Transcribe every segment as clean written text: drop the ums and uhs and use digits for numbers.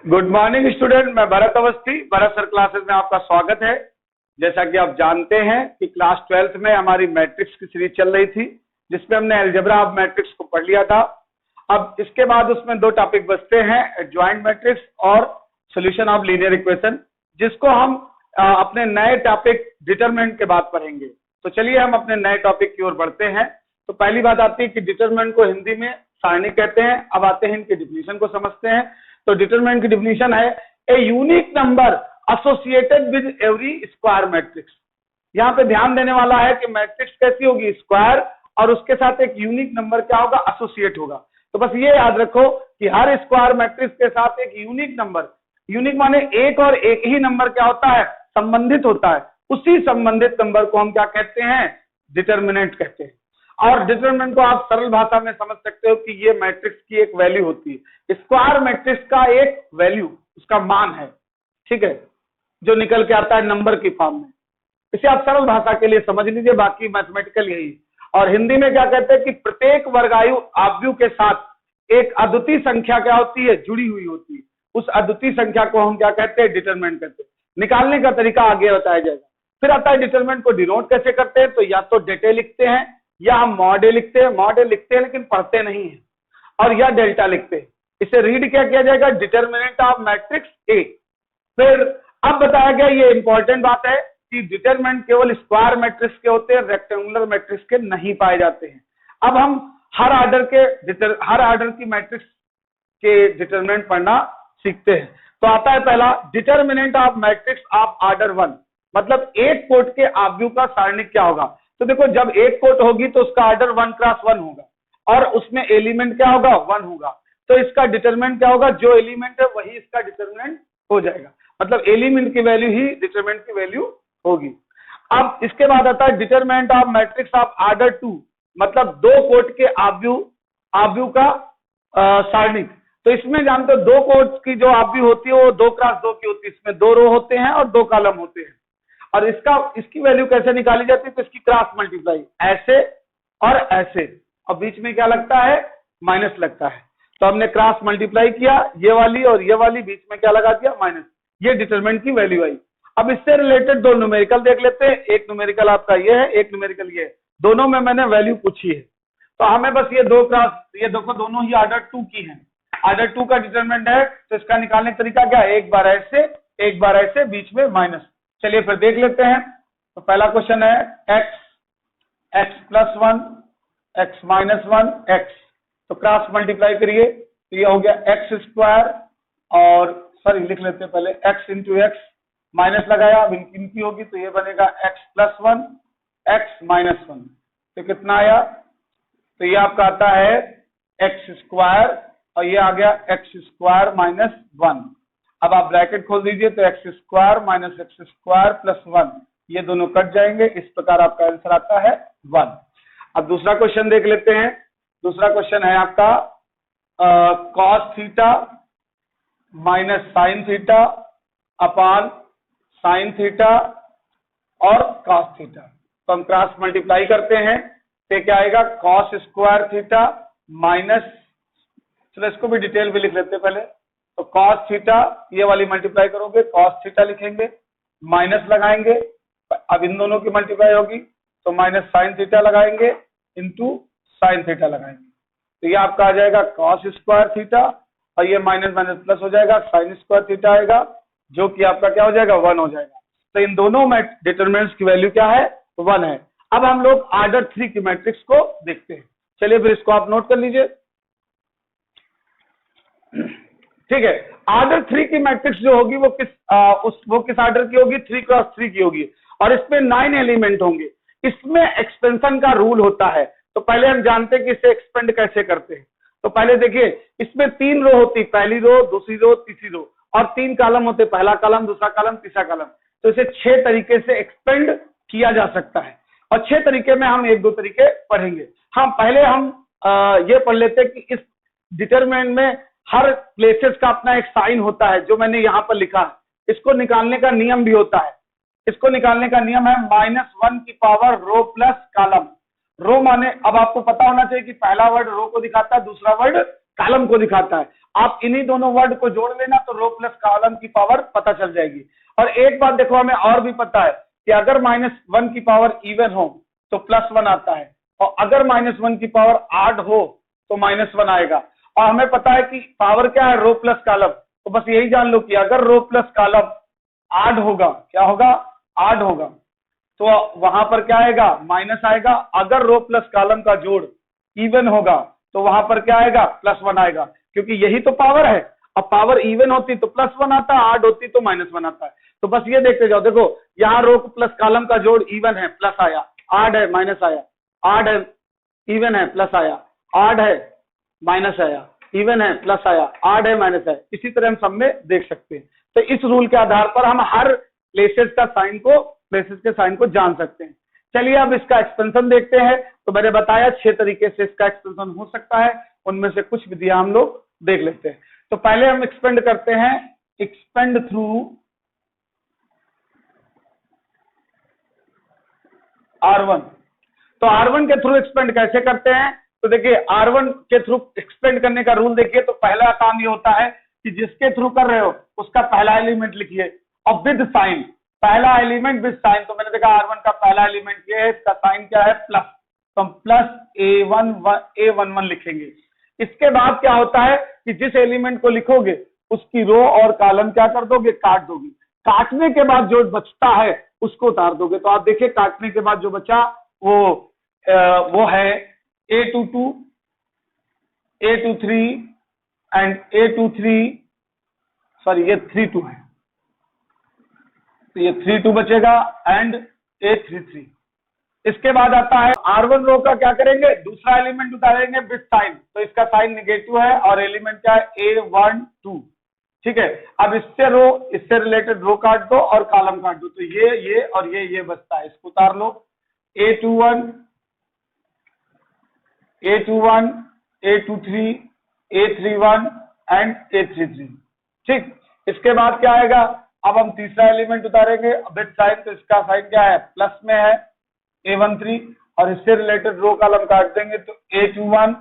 Good morning student, मैं Bharat Awasthi. Bharat sir classes में आपका स्वागत है। जैसा कि आप जानते हैं कि क्लास 12th में हमारी मैट्रिक्स की सीरीज चल रही थी, जिसमें हमने अलजेब्रा ऑफ मैट्रिक्स को पढ़ लिया था। अब इसके बाद उसमें दो टॉपिक बचते हैं, एडजॉइंट मैट्रिक्स और सॉल्यूशन ऑफ लीनियर इक्वेशन, जिसको हम अपने नए टॉपिक डिटरमिनेंट के बाद पढ़ेंगे। तो चलिए हम अपने नए टॉपिक की ओर बढ़ते हैं। तो पहली बात आती है कि डिटरमिनेंट को हिंदी में सारणी कहते हैं। अब आते हैं इनके डिफिनीशन को समझते हैं। तो डिटरमिनेंट की डिफिनीशन है a unique number associated with every square matrix. यहाँ पे ध्यान देने वाला है कि मैट्रिक्स कैसी होगी, स्क्वायर, और उसके साथ एक यूनिक नंबर क्या होगा, एसोसिएट होगा। तो बस ये याद रखो कि हर स्क्वायर मैट्रिक्स के साथ एक यूनिक नंबर, यूनिक माने एक और एक ही नंबर क्या होता है, संबंधित होता है। उसी संबंधित नंबर को हम क्या कहते हैं, डिटरमिनेंट कहते हैं। और डिटरमिनेंट को आप सरल भाषा में समझ सकते हो कि ये मैट्रिक्स की एक वैल्यू होती है। स्क्वायर मैट्रिक्स का एक वैल्यू, उसका मान है, ठीक है, जो निकल के आता है नंबर की फॉर्म में। इसे आप सरल भाषा के लिए समझ लीजिए, बाकी मैथमेटिकल यही। और हिंदी में क्या कहते हैं कि प्रत्येक वर्गायु आव्यू के साथ एक अद्वितीय संख्या क्या होती है, जुड़ी हुई होती है। उस अद्वितीय संख्या को हम क्या कहते हैं, डिटरमिनेंट कहते हैं। निकालने का तरीका आगे बताया जाएगा। फिर आता है डिटरमिनेंट को डिनोट कैसे करते हैं। तो या तो डेटे लिखते हैं या हम मॉडे लिखते हैं। मॉडे लिखते हैं लेकिन पढ़ते नहीं है। और या डेल्टा लिखते हैं। इसे रीड क्या किया जाएगा, डिटरमिनेंट ऑफ मैट्रिक्स ए। फिर अब बताया गया, ये इंपॉर्टेंट बात है कि डिटरमिनेंट केवल स्क्वायर मैट्रिक्स के होते हैं, रेक्टेंगुलर मैट्रिक्स के नहीं पाए जाते हैं। अब हम हर ऑर्डर की मैट्रिक्स के डिटरमिनेंट पढ़ना सीखते हैं। तो आता है पहला, determinant of matrix of order 1, मतलब एक कोट के आव्यूह का सारणिक क्या होगा। तो देखो, जब एक कोट होगी तो उसका ऑर्डर 1 क्रॉस 1 होगा और उसमें एलिमेंट क्या होगा, 1 होगा। तो इसका डिटरमिनेंट क्या होगा, जो एलिमेंट है वही इसका डिटरमिनेंट हो जाएगा। मतलब एलिमेंट की वैल्यू ही डिटरमिनेंट की वैल्यू होगी। अब इसके बाद आता है determinant of matrix of order 2, मतलब दो कोट के आव्यूह का सारणिक। तो इसमें जानते हो, दो कोट की जो आव्यूह होती है वो 2 क्रॉस 2 की होती है। इसमें 2 रो होते हैं और 2 कॉलम होते हैं। और इसकी वैल्यू कैसे निकाली जाती है, तो इसकी क्रॉस मल्टीप्लाई, ऐसे और ऐसे, और बीच में क्या लगता है, माइनस लगता है। तो हमने क्रॉस मल्टीप्लाई किया, ये वाली और ये वाली, बीच में क्या लगा दिया, माइनस। ये डिटरमिनेंट की वैल्यू आई। अब इससे रिलेटेड दो न्यूमेरिकल देख लेते हैं। एक न्यूमेरिकल आपका ये है, एक न्यूमेरिकल ये है। दोनों में मैंने वैल्यू पूछी है। तो हमें बस ये ये देखो, दोनों ही ऑर्डर 2 की हैं। ऑर्डर 2 का डिटरमिनेंट है, तो इसका निकालने का तरीका क्या है, एक बार ऐसे, बीच में माइनस। चलिए फिर देख लेते हैं। तो पहला क्वेश्चन है x plus 1, x minus 1, x। तो क्रॉस मल्टीप्लाई करिए, तो ये हो गया x स्क्वायर, और सॉरी लिख लेते हैं पहले, x इंटू एक्स, माइनस लगाया, अब इनकी होगी तो ये बनेगा x प्लस 1, x माइनस 1। तो कितना आया, तो ये आपका आता है x स्क्वायर, और ये आ गया x स्क्वायर माइनस 1। अब आप ब्रैकेट खोल दीजिए, तो x square minus x square plus 1, ये दोनों कट जाएंगे। इस प्रकार आपका आंसर आता है 1। अब दूसरा क्वेश्चन देख लेते हैं। दूसरा क्वेश्चन है आपका cos theta minus sine theta upon sine theta और cos थीटा। तो हम क्रॉस मल्टीप्लाई करते हैं, तो क्या आएगा, cos स्क्वायर थीटा माइनस, चलो इसको भी डिटेल में लिख लेते हैं पहले। तो cos थीटा, ये वाली मल्टीप्लाई करोगे, cos थीटा लिखेंगे, माइनस लगाएंगे, अब इन दोनों की मल्टीप्लाई होगी तो माइनस साइन थीटा लगाएंगे इंटू साइन थीटा लगाएंगे। तो ये आपका आ जाएगा cos स्क्वायर थीटा, और ये माइनस माइनस प्लस हो जाएगा, साइन स्क्वायर थीटा आएगा, जो कि आपका क्या हो जाएगा, 1 हो जाएगा। तो इन दोनों में डिटरमिनेंट्स की वैल्यू क्या है, 1 है। अब हम लोग ऑर्डर 3 की मैट्रिक्स को देखते हैं। चलिए फिर इसको आप नोट कर लीजिए, ठीक है। ऑर्डर 3 की मैट्रिक्स जो होगी वो किस ऑर्डर की होगी, 3 क्रॉस 3 की होगी, और इसमें 9 एलिमेंट होंगे। इसमें एक्सपेंशन का रूल होता है। तो पहले हम जानते हैं कि इसे एक्सपेंड कैसे करते हैं। तो पहले देखिए, इसमें 3 रो होती, पहली रो, दूसरी रो, तीसरी रो, और 3 कॉलम होते, पहला कॉलम, दूसरा कॉलम, तीसरा कॉलम। तो इसे 6 तरीके से एक्सपेंड किया जा सकता है, और 6 तरीके में हम 1-2 तरीके पढ़ेंगे। हम पहले ये पढ़ लेते हैं कि इस डिटरमिनेंट में हर प्लेसेस का अपना एक साइन होता है, जो मैंने यहाँ पर लिखा है। इसको निकालने का नियम भी होता है। इसको निकालने का नियम है -1 की पावर रो प्लस कॉलम। रो माने, अब आपको पता होना चाहिए कि पहला वर्ड रो को दिखाता है, दूसरा वर्ड कॉलम को दिखाता है। आप इन्हीं दोनों वर्ड को जोड़ लेना तो रो प्लस कॉलम की पावर पता चल जाएगी। और एक बात देखो, हमें और भी पता है कि अगर -1 की पावर इवन हो तो +1 आता है, और अगर -1 की पावर ऑड हो तो -1 आएगा। और हमें पता है कि पावर क्या है, रो प्लस कॉलम। तो बस यही जान लो कि अगर रो प्लस कॉलम ऑड होगा, क्या होगा, ऑड होगा, तो वहां पर क्या आएगा, माइनस आएगा। अगर रो प्लस कॉलम का जोड़ इवन होगा तो वहां पर क्या आएगा, +1 आएगा, क्योंकि यही तो पावर है। अब पावर इवन होती तो +1 आता, ऑड होती तो -1 आता है। तो बस ये देखते जाओ, देखो यहाँ रो प्लस कॉलम का जोड़ इवन है, प्लस आया, ऑड है माइनस आया, ऑड है इवन है प्लस आया, ऑड है माइनस आया, इवन है प्लस आया, ऑड है माइनस आया। इसी तरह हम सब में देख सकते हैं। तो इस रूल के आधार पर हम हर प्लेसेस के साइन को जान सकते हैं। चलिए अब इसका एक्सपेंशन देखते हैं। तो मैंने बताया 6 तरीके से इसका एक्सपेंशन हो सकता है, उनमें से कुछ विधियां हम लोग देख लेते हैं। तो पहले हम एक्सपेंड करते हैं, एक्सपेंड थ्रू R1। तो R1 के थ्रू एक्सपेंड कैसे करते हैं, तो देखिए R1 के थ्रू एक्सपेंड करने का रूल देखिए। तो पहला काम ये होता है कि जिसके थ्रू कर रहे हो उसका पहला एलिमेंट लिखिए और विद साइन, पहला एलिमेंट विद साइन। तो मैंने देखा R1 का पहला एलिमेंट ये है, इसका साइन क्या है, प्लस, तो हम प्लस A11 लिखेंगे। इसके बाद क्या होता है कि जिस एलिमेंट को लिखोगे उसकी रो और कॉलम क्या कर दोगे, काट दोगे। काटने के बाद जो बचता है उसको उतार दोगे। तो आप देखिए काटने के बाद जो बचा वो है A22, A23 and A23, sorry ये 32 है, तो ये 32 बचेगा एंड A33। इसके बाद आता है R1 रो का क्या करेंगे, दूसरा एलिमेंट उतारेंगे विद साइन। तो इसका साइन निगेटिव है और एलिमेंट क्या है, A12। ठीक है, अब इससे रिलेटेड रो काट दो और कॉलम काट दो। तो ये और ये बचता है, इसको उतार लो। A21, A23, A31 and A33। ठीक, इसके बाद क्या आएगा, अब हम तीसरा एलिमेंट उतारेंगे विद साइन। तो इसका साइन क्या है, प्लस में है, A13, और इससे रिलेटेड रो कॉलम काट देंगे। तो A21,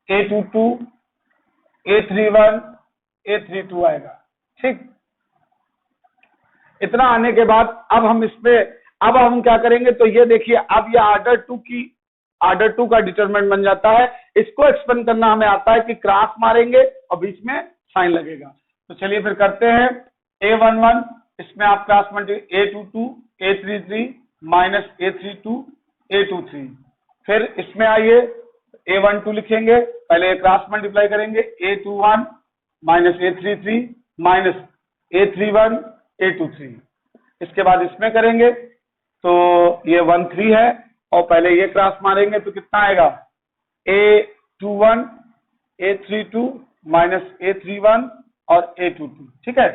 A22, A31, A32 आएगा। ठीक, इतना आने के बाद अब हम क्या करेंगे, तो ये देखिए अब ये ऑर्डर 2 का डिटरमिनेंट बन जाता है। इसको एक्सपेंड करना हमें आता है कि क्रॉस मारेंगे और बीच में साइन लगेगा। तो चलिए फिर करते हैं। A11, इसमें आप cross multiply A22, A33 minus A32, A23। फिर इसमें आइए A12 लिखेंगे, पहले क्रॉस मल्टीप्लाई करेंगे, A21 minus A33 minus A31, A23। इसके बाद इसमें करेंगे तो ये 13 है, और पहले ये क्रॉस मारेंगे तो कितना आएगा, A21, A32 माइनस A31 और A22। ठीक है,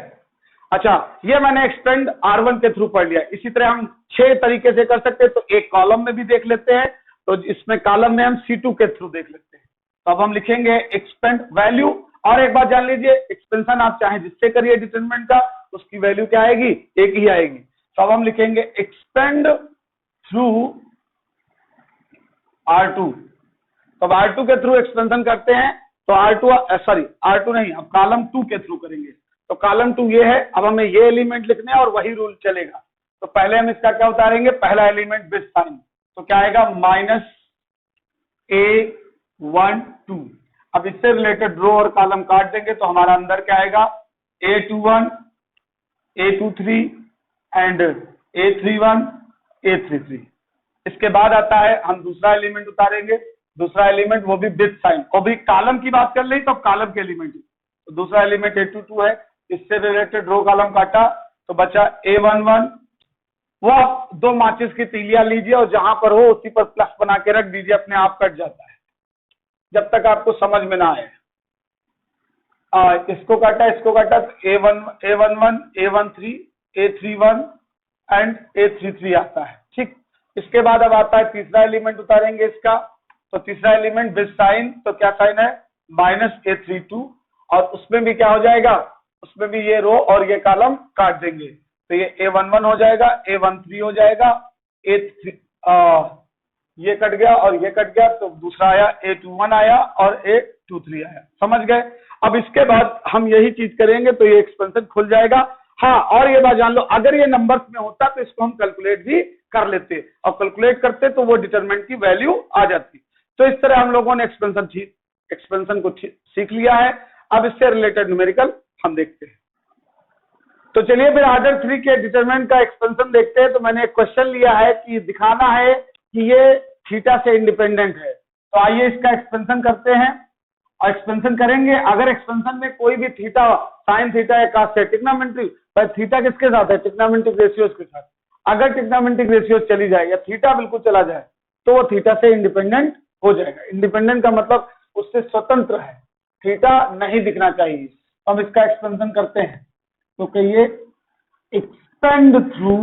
अच्छा ये मैंने एक्सपेंड R1 के थ्रू पढ़ लिया। इसी तरह हम 6 तरीके से कर सकते हैं। तो एक कॉलम में भी देख लेते हैं, तो इसमें कॉलम में हम C2 के थ्रू देख लेते हैं। तो अब हम लिखेंगे एक्सपेंड वैल्यू। और एक बात जान लीजिए, एक्सपेंशन आप चाहे जिससे करिए डिटरमिनेंट का, उसकी वैल्यू क्या आएगी, एक ही आएगी। तो अब हम लिखेंगे एक्सपेंड थ्रू R2। तो अब R2 के थ्रू एक्सपेंशन करते हैं। तो R2 नहीं, अब कॉलम 2 के थ्रू करेंगे। तो कॉलम 2 ये है, अब हमें ये एलिमेंट लिखने हैं और वही रूल चलेगा। तो पहले हम इसका क्या उतारेंगे, पहला एलिमेंट विद साइन। तो क्या आएगा, माइनस A12। अब इससे रिलेटेड रो और कॉलम काट देंगे तो हमारा अंदर क्या आएगा, A21, A23 and A31, A33। इसके बाद आता है हम दूसरा एलिमेंट उतारेंगे, दूसरा एलिमेंट वो भी विद साइन। और भी कॉलम की बात कर ली तो कॉलम के एलिमेंट, तो दूसरा एलिमेंट A22 है, इससे रिलेटेड रो कॉलम काटा तो बचा A11। वो आप 2 माचिस की तीलियां लीजिए और जहां पर हो उसी पर प्लस बना के रख दीजिए, अपने आप कट जाता है जब तक आपको समझ में ना आए। इसको काटा तो A11, A13, A31 and A33 आता है। ठीक, इसके बाद अब आता है तीसरा एलिमेंट उतारेंगे इसका। तो तीसरा एलिमेंट विद साइन, तो क्या साइन है, माइनस A32, और उसमें भी क्या हो जाएगा, उसमें भी ये रो और ये कॉलम काट देंगे। तो ये A11 हो जाएगा, A13 हो जाएगा, ये कट गया और ये कट गया, तो दूसरा आया A21 आया और A22 23 आया। समझ गए? अब इसके बाद हम यही चीज करेंगे तो ये एक्सपेंशन खुल जाएगा। हाँ, और ये बात जान लो, अगर ये नंबर्स में होता तो इसको हम कैलकुलेट भी कर लेते, और कैलकुलेट करते तो वो डिटरमिनेंट की वैल्यू आ जाती। तो इस तरह हम लोगों ने एक्सपेंशन को सीख लिया है। अब इससे रिलेटेड न्यूमेरिकल हम देखते हैं। तो चलिए फिर ऑर्डर 3 के डिटरमिनेंट का एक्सपेंशन देखते हैं। तो मैंने एक क्वेश्चन लिया है कि दिखाना है कि ये थीटा से इंडिपेंडेंट है। तो आइए इसका एक्सपेंशन करते हैं, और एक्सपेंशन करेंगे। अगर एक्सपेंशन में कोई भी थीटा, साइन थीटा या कॉस से ट्रिग्नोमेट्री, पर थीटा किसके साथ है? ट्रिग्नोमेट्रिक रेशियोज के साथ। अगर ट्रिग्नोमेट्रिक रेशियोज चली जाए या थीटा बिल्कुल चला जाए तो वो थीटा से इंडिपेंडेंट हो जाएगा। इंडिपेंडेंट का मतलब उससे स्वतंत्र है, थीटा नहीं दिखना चाहिए। हम इसका एक्सपेंशन करते हैं तो कहिए एक्सपेंड थ्रू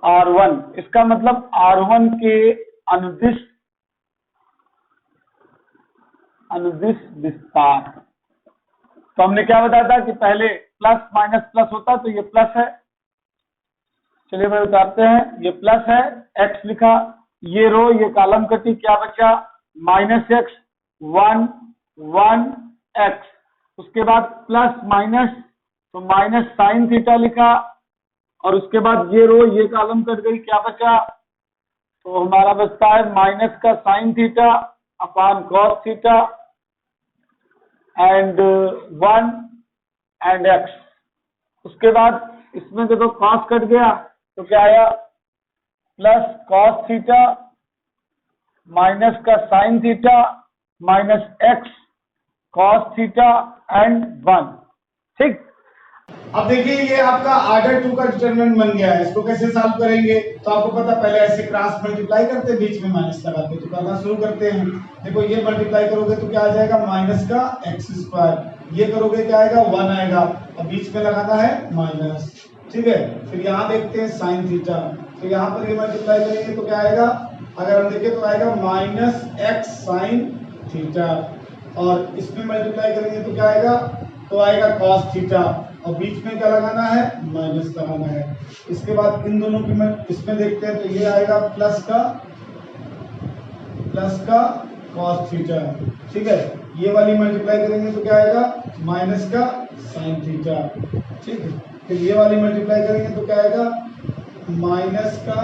R1, इसका मतलब R1 के अनुदिश विस्तार। तो हमने क्या बताया था कि पहले प्लस माइनस प्लस होता, तो ये प्लस है। चलिए भाई उतारते हैं, ये प्लस है, x लिखा, ये रो ये कॉलम कटी, क्या बचा? Minus x, 1 1 x। उसके बाद प्लस माइनस, तो माइनस साइन थीटा लिखा, और उसके बाद ये रो ये कॉलम कट गई, क्या बचा? तो हमारा बचता है माइनस का sine theta upon cos theta and 1 and x। उसके बाद इसमें देखो कॉस कट गया तो क्या आया? प्लस कॉस थीटा माइनस का sine theta minus x cos theta and 1। ठीक। अब देखिए ये आपका ऑर्डर 2 का डिटरमिनेंट बन गया है। इसको कैसे सॉल्व करेंगे? तो आपको पता, पहले ऐसे क्रॉस मल्टीप्लाई करते, बीच में माइनस लगाते। तो करना शुरू करते हैं। देखो ये मल्टीप्लाई करोगे तो क्या आ जाएगा? माइनस का एक्स स्क्वायर। ये करोगे क्या आएगा? 1 आएगा, और बीच में लगाना है माइनस। ठीक है। फिर यहाँ देखते हैं साइन थीटा। तो यहाँ पर ये मल्टीप्लाई करेंगे तो क्या आएगा? अगर हम देखें तो आएगा माइनस एक्स साइन थीटा, और इसमें मल्टीप्लाई करेंगे तो क्या आएगा? तो आएगा कॉस थीटा, और बीच में क्या लगाना है? माइनस लगाना है। इसके बाद इन दोनों की इसमें देखते हैं तो ये आएगा प्लस का कॉस थीटा। ठीक है। ये वाली मल्टीप्लाई करेंगे तो क्या आएगा? माइनस का साइन थीटा। ठीक है। फिर ये वाली मल्टीप्लाई करेंगे तो क्या आएगा? माइनस का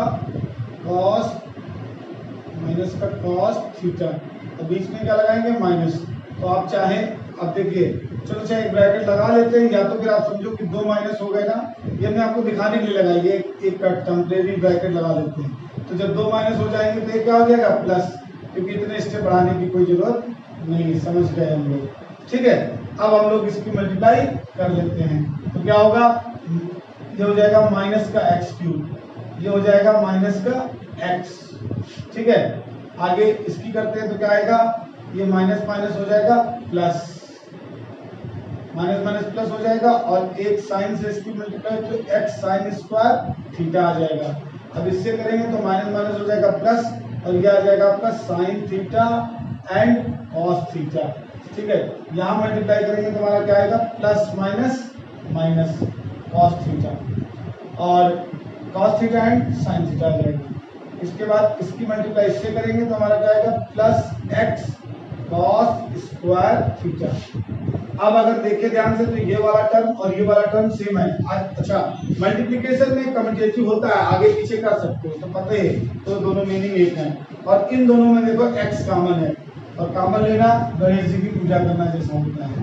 कॉस थीटा, और बीच में क्या लगाएंगे? माइनस। तो आप चाहें, अब देखिए, चलो चाहे एक ब्रैकेट लगा लेते हैं, या तो फिर आप समझो कि 2 माइनस हो गए ना, ये मैं आपको दिखाने के लिए लगाई, एक टेम्परेरी ब्रैकेट लगा लेते हैं। तो जब 2 माइनस हो जाएंगे तो ये क्या हो जाएगा? प्लस, क्योंकि इतने स्टेप बढ़ाने की कोई जरूरत नहीं, समझ गए हम लोग। ठीक है। अब हम लोग इसकी मल्टीप्लाई कर लेते हैं तो क्या होगा? ये हो जाएगा माइनस का एक्स क्यूब, ये हो जाएगा माइनस का एक्स। ठीक है। आगे इसकी करते हैं तो क्या आएगा? ये माइनस माइनस हो जाएगा प्लस, माइनस माइनस प्लस हो जाएगा, और एक साइन से इसकी मल्टीप्लाई तो एक्स साइन स्क्वायर थीटा आ जाएगा। अब इससे करेंगे तो माइनस माइनस हो जाएगा प्लस, और ये आ जाएगा आपका sine theta and cos theta. ठीक है। यहाँ मल्टीप्लाई करेंगे तो हमारा क्या आएगा? Plus minus minus cos theta, और cos theta and sine theta आ जाएगा। इसके बाद इसकी मल्टीप्लाई इससे करेंगे तो हमारा क्या आएगा? Plus x cos square theta. अब अगर देखें ध्यान से तो ये वाला टर्म और ये वाला टर्म सेम है। अच्छा, मल्टीप्लिकेशन में कम्यूटेटिव होता है, आगे पीछे कर सकते हो, तो पता है, तो दोनों मीनिंग एक है। और इन दोनों में देखो x कॉमन है, और कॉमन लेना गणेश जी की पूजा करना जैसा होता है।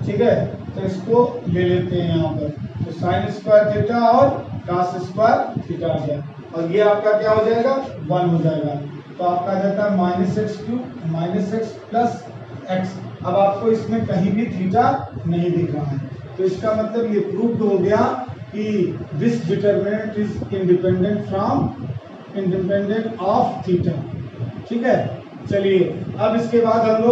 ठीक है। तो इसको ले लेते हैं यहाँ पर, तो साइन स्क्वायर थीटा और कॉस स्क्वायर थीटा आ गया, और ये आपका क्या हो जाएगा? 1 हो जाएगा। तो आपका आ जाता है minus x cube minus x plus x. अब आपको इसमें कहीं भी थीटा नहीं दिख रहा है, तो इसका मतलब ये प्रूव्ड हो गया कि this determinant is independent of theta. ठीक है। चलिए अब इसके बाद हम लोग